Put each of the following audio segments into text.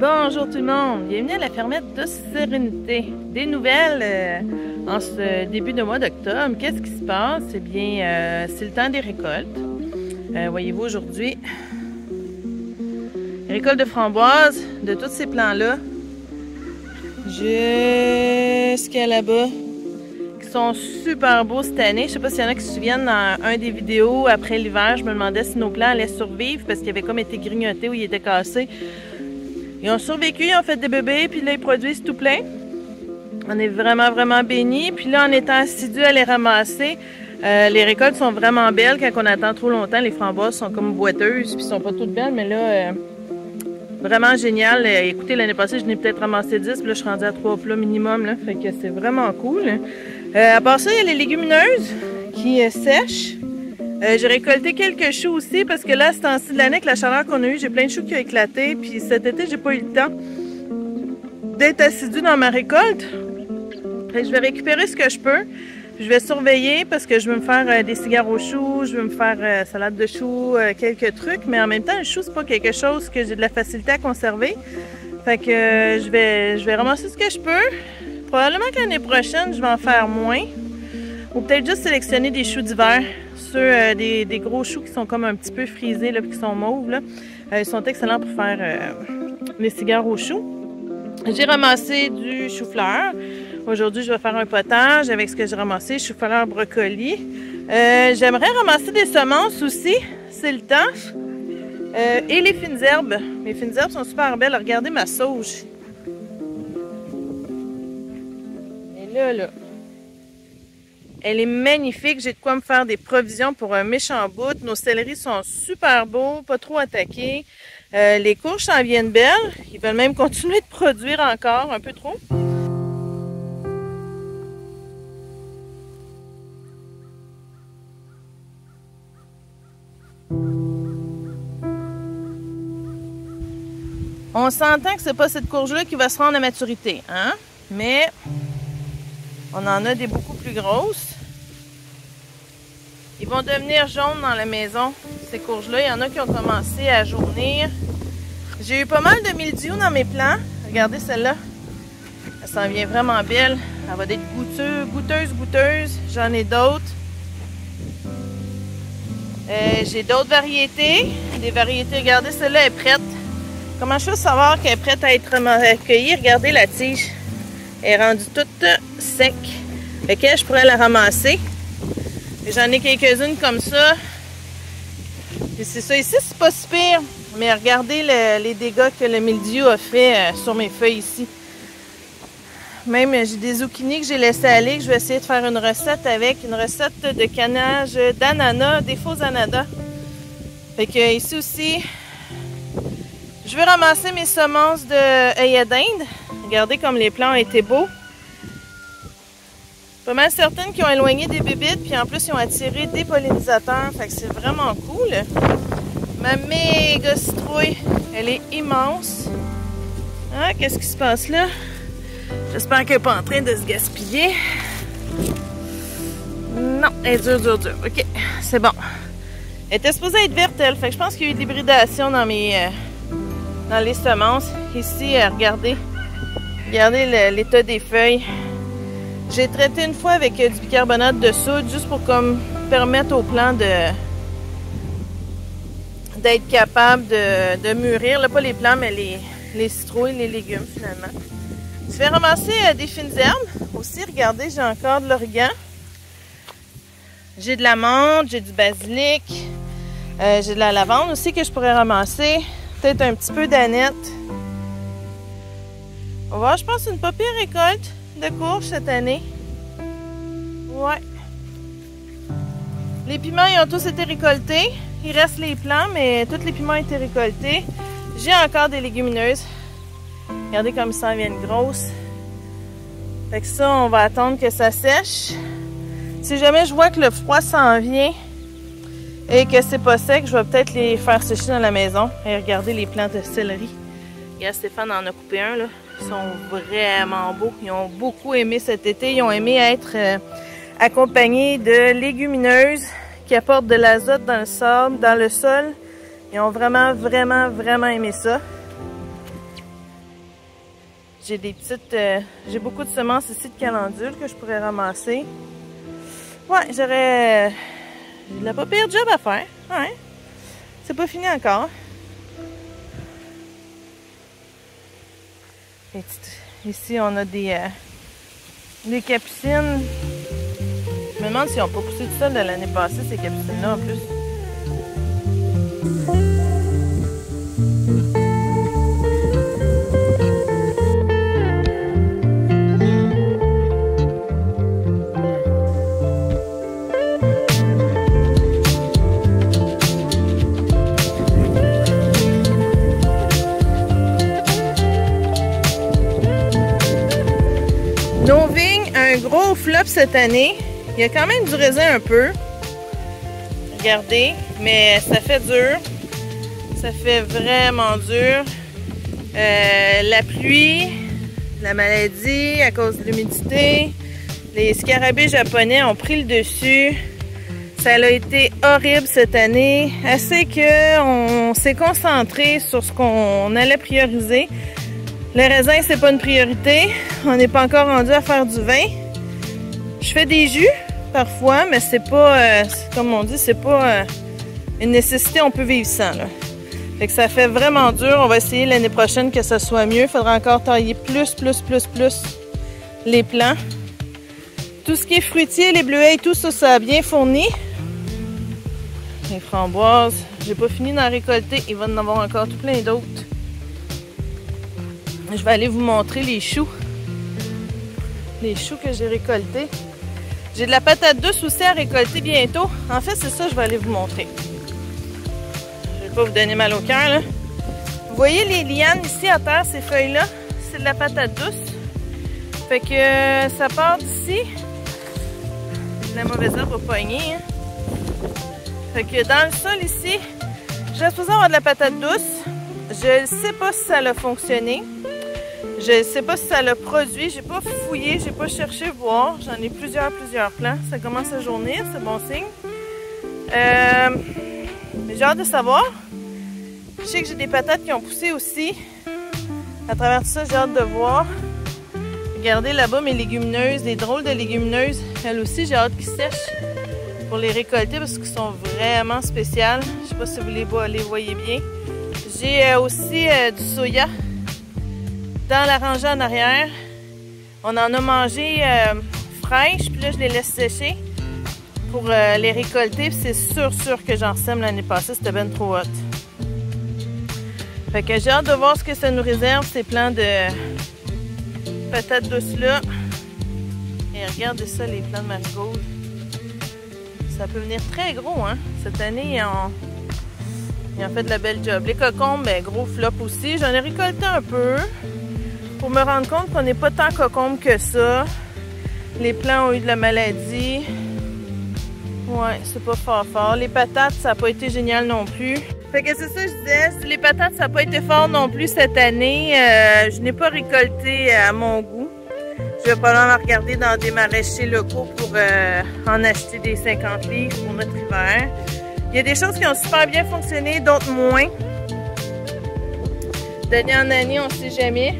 Bonjour tout le monde, bienvenue à la fermette de Sérénité. Des nouvelles en ce début de mois d'octobre. Qu'est-ce qui se passe? Eh bien, c'est le temps des récoltes. Voyez-vous aujourd'hui, récolte de framboises, de tous ces plants-là, jusqu'à là-bas, qui sont super beaux cette année. Je sais pas s'il y en a qui se souviennent dans un des vidéos après l'hiver, je me demandais si nos plants allaient survivre parce qu'ils avaient comme été grignotés ou ils étaient cassés. Ils ont survécu, ils ont fait des bébés, puis là, ils produisent tout plein. On est vraiment bénis. Puis là, en étant assidus à les ramasser, les récoltes sont vraiment belles. Quand on attend trop longtemps, les framboises sont comme boiteuses, puis sont pas toutes belles, mais là, vraiment génial. Écoutez, l'année passée, je n'ai peut-être ramassé 10, puis là, je suis rendue à 3 plats minimum, là, fait que c'est vraiment cool. À part ça, il y a les légumineuses qui sèchent. J'ai récolté quelques choux aussi parce que là, à ce temps-ci de l'année, avec la chaleur qu'on a eue, j'ai plein de choux qui ont éclaté. Puis cet été, j'ai pas eu le temps d'être assidue dans ma récolte. Fait que je vais récupérer ce que je peux. Puis je vais surveiller parce que je veux me faire des cigares aux choux, je veux me faire salade de choux, quelques trucs. Mais en même temps, le chou, c'est pas quelque chose que j'ai de la facilité à conserver. Fait que je vais ramasser ce que je peux. Probablement que l'année prochaine, je vais en faire moins. Ou peut-être juste sélectionner des choux d'hiver. Des gros choux qui sont comme un petit peu frisés, là, qui sont mauves. Là. Ils sont excellents pour faire les cigares aux choux. J'ai ramassé du chou-fleur. Aujourd'hui, je vais faire un potage avec ce que j'ai ramassé, chou-fleur, brocoli. J'aimerais ramasser des semences aussi, c'est le temps. Et les fines herbes. Mes fines herbes sont super belles. Regardez ma sauge. Et là. Elle est magnifique. J'ai de quoi me faire des provisions pour un méchant bout. Nos céleris sont super beaux, pas trop attaqués. Les courges s'en viennent belles. Ils veulent même continuer de produire encore, un peu trop. On s'entend que c'est pas cette courge-là qui va se rendre à maturité, hein? Mais on en a des beaucoup plus grosses. Ils vont devenir jaunes dans la maison, ces courges-là. Il y en a qui ont commencé à jaunir. J'ai eu pas mal de mildiou dans mes plants. Regardez celle-là. Elle s'en vient vraiment belle. Elle va être goûteuse. J'en ai d'autres. J'ai d'autres variétés. Des variétés, regardez, celle-là est prête. Comment je peux savoir qu'elle est prête à être accueillie? Regardez la tige. Elle est rendue toute sec. Fait que je pourrais la ramasser. J'en ai quelques-unes comme ça. Et c'est ça. Ici, c'est pas si pire. Mais regardez les dégâts que le mildiou a fait sur mes feuilles ici. Même, j'ai des zucchini que j'ai laissé aller. Que je vais essayer de faire une recette avec. Une recette de canage d'ananas, des faux ananas. Fait que ici aussi, je vais ramasser mes semences de œillets d'Inde. Regardez comme les plants ont été beaux. Pas mal certaines qui ont éloigné des bébites, puis en plus, ils ont attiré des pollinisateurs. Fait que c'est vraiment cool. Ma méga citrouille, elle est immense. Ah, qu'est-ce qui se passe là? J'espère qu'elle n'est pas en train de se gaspiller. Non, elle est dure. OK, c'est bon. Elle était supposée être verte, elle. Fait que je pense qu'il y a eu de l'hybridation dans les semences. Ici, regardez. Regardez l'état des feuilles. J'ai traité une fois avec du bicarbonate de soude juste pour comme permettre aux plants d'être capables de mûrir. Là, pas les plants, mais les citrouilles, les légumes finalement. Je vais ramasser des fines herbes. Aussi, regardez, j'ai encore de l'origan. J'ai de la menthe, j'ai du basilic. J'ai de la lavande aussi que je pourrais ramasser. Peut-être un petit peu d'aneth. On va voir, je pense, une pas pire récolte de courges cette année. Ouais. Les piments, ils ont tous été récoltés. Il reste les plants, mais tous les piments ont été récoltés. J'ai encore des légumineuses. Regardez comme ça, elles viennent grosses. Fait que ça, on va attendre que ça sèche. Si jamais je vois que le froid s'en vient, et que c'est pas sec, je vais peut-être les faire sécher dans la maison. Et regardez les plants de céleri. Regarde, Stéphane en a coupé un là. Ils sont vraiment beaux. Ils ont beaucoup aimé cet été. Ils ont aimé être accompagnés de légumineuses qui apportent de l'azote dans le sol. Ils ont vraiment aimé ça. J'ai j'ai beaucoup de semences ici de calendule que je pourrais ramasser. Ouais, j'aurais de la pas pire job à faire. Ouais. C'est pas fini encore. Et ici, on a des capucines. Je me demande si on n'a pas poussé tout seul de l'année passée, ces capucines-là en plus. Nos vignes, un gros flop cette année. Il y a quand même du raisin un peu. Regardez, mais ça fait dur. Ça fait vraiment dur. La pluie, la maladie à cause de l'humidité. Les scarabées japonais ont pris le dessus. Ça a été horrible cette année. Assez qu'on s'est concentré sur ce qu'on allait prioriser. Le raisin, c'est pas une priorité. On n'est pas encore rendu à faire du vin. Je fais des jus parfois, mais c'est pas, comme on dit, c'est pas une nécessité. On peut vivre sans. Là. Fait que ça fait vraiment dur. On va essayer l'année prochaine que ça soit mieux. Il faudra encore tailler plus les plants. Tout ce qui est fruitier, les bleuets et tout ça, ça a bien fourni. Les framboises, j'ai pas fini d'en récolter. Il va en avoir encore tout plein d'autres. Je vais aller vous montrer les choux. Les choux que j'ai récoltés. J'ai de la patate douce aussi à récolter bientôt. En fait, c'est ça que je vais aller vous montrer. Je vais pas vous donner mal au cœur, là. Vous voyez les lianes ici à terre, ces feuilles-là? C'est de la patate douce. Fait que ça part d'ici. La mauvaise herbe va pogner. Hein? Fait que dans le sol ici, je vais supposé avoir de la patate douce. Je ne sais pas si ça a fonctionné. Je ne sais pas si ça l'a produit. J'ai pas fouillé, j'ai pas cherché voir. J'en ai plusieurs plants. Ça commence à jaunir, c'est bon signe. Mais j'ai hâte de savoir. Je sais que j'ai des patates qui ont poussé aussi. À travers tout ça, j'ai hâte de voir. Regardez là-bas mes légumineuses, des drôles de légumineuses. Elles aussi, j'ai hâte qu'ils sèchent pour les récolter parce qu'elles sont vraiment spéciales. Je ne sais pas si vous les voyez bien. J'ai aussi du soya dans la rangée en arrière. On en a mangé fraîches, puis là je les laisse sécher pour les récolter. C'est sûr que j'en sème l'année passée, c'était ben trop hot. Fait que j'ai hâte de voir ce que ça nous réserve, ces plants de patates douces là. Et regardez ça, les plants de marigold. Ça peut venir très gros, hein. Cette année, ils ont fait de la belle job. Les cocombes, ben, gros flop aussi. J'en ai récolté un peu pour me rendre compte qu'on n'est pas tant cocombes que ça. Les plants ont eu de la maladie. Ouais, c'est pas fort. Les patates, ça n'a pas été génial non plus. Fait que c'est ça que je disais. Les patates, ça n'a pas été fort non plus cette année. Je n'ai pas récolté à mon goût. Je vais probablement regarder dans des maraîchers locaux pour en acheter des 50 livres pour notre hiver. Il y a des choses qui ont super bien fonctionné, d'autres moins. D'année en année, on ne sait jamais.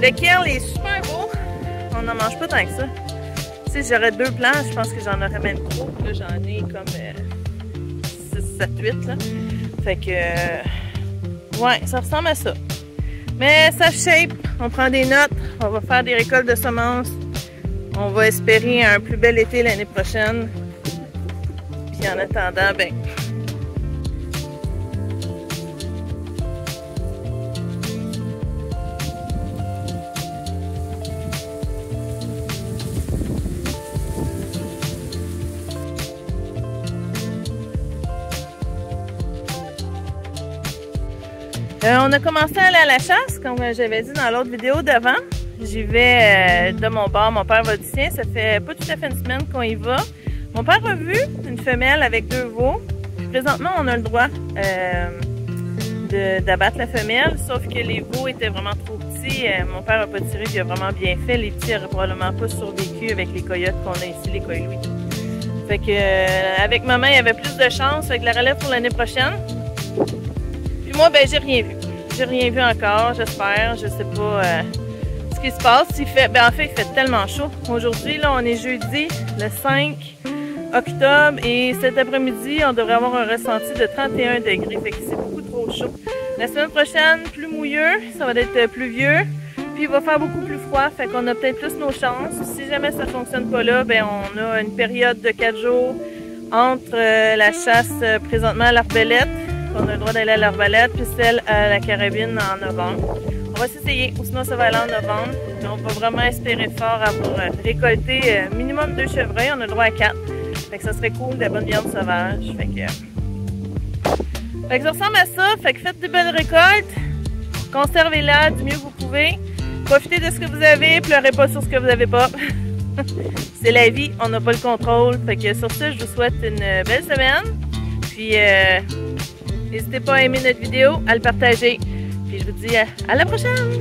Le kale est super beau. On n'en mange pas tant que ça. Si j'aurais 2 plants, je pense que j'en aurais même trop. Là, j'en ai comme 6, 7, 8. Là. Fait que, ouais, ça ressemble à ça. Mais ça shape. On prend des notes. On va faire des récoltes de semences. On va espérer un plus bel été l'année prochaine. Puis en attendant, ben... on a commencé à aller à la chasse, comme j'avais dit dans l'autre vidéo d'avant. J'y vais de mon bord, mon père va du sien. Ça fait pas tout à fait une semaine qu'on y va. Mon père a vu une femelle avec 2 veaux. Puis présentement, on a le droit d'abattre la femelle, sauf que les veaux étaient vraiment trop petits. Mon père n'a pas tiré, il a vraiment bien fait. Les petits n'auraient probablement pas survécu avec les coyotes qu'on a ici, les coyotes. Fait que avec maman, il y avait plus de chance avec la relève pour l'année prochaine. Puis moi, ben j'ai rien vu. J'ai rien vu encore, j'espère. Je sais pas ce qui se passe. En fait, il fait tellement chaud. Aujourd'hui, là, on est jeudi, le 5 octobre, et cet après-midi, on devrait avoir un ressenti de 31 degrés. Fait que c'est beaucoup trop chaud. La semaine prochaine, plus mouilleux, ça va être pluvieux. Puis il va faire beaucoup plus froid, fait qu'on a peut-être plus nos chances. Si jamais ça fonctionne pas là, ben on a une période de 4 jours entre la chasse présentement à l'arbalète, on a le droit d'aller à l'arbalète, puis celle à la carabine en novembre. On va s'essayer, ou sinon ça va aller en novembre. Mais on va vraiment espérer fort avoir récolté minimum 2 chevreuils, on a le droit à 4. Fait que ça serait cool, de la bonne viande sauvage. Fait que ça ressemble à ça, fait que faites des belles récoltes, conservez-la du mieux que vous pouvez. Profitez de ce que vous avez, pleurez pas sur ce que vous n'avez pas. C'est la vie, on n'a pas le contrôle. Fait que sur ce, je vous souhaite une belle semaine. Puis n'hésitez pas à aimer notre vidéo, à le partager. Puis je vous dis à la prochaine!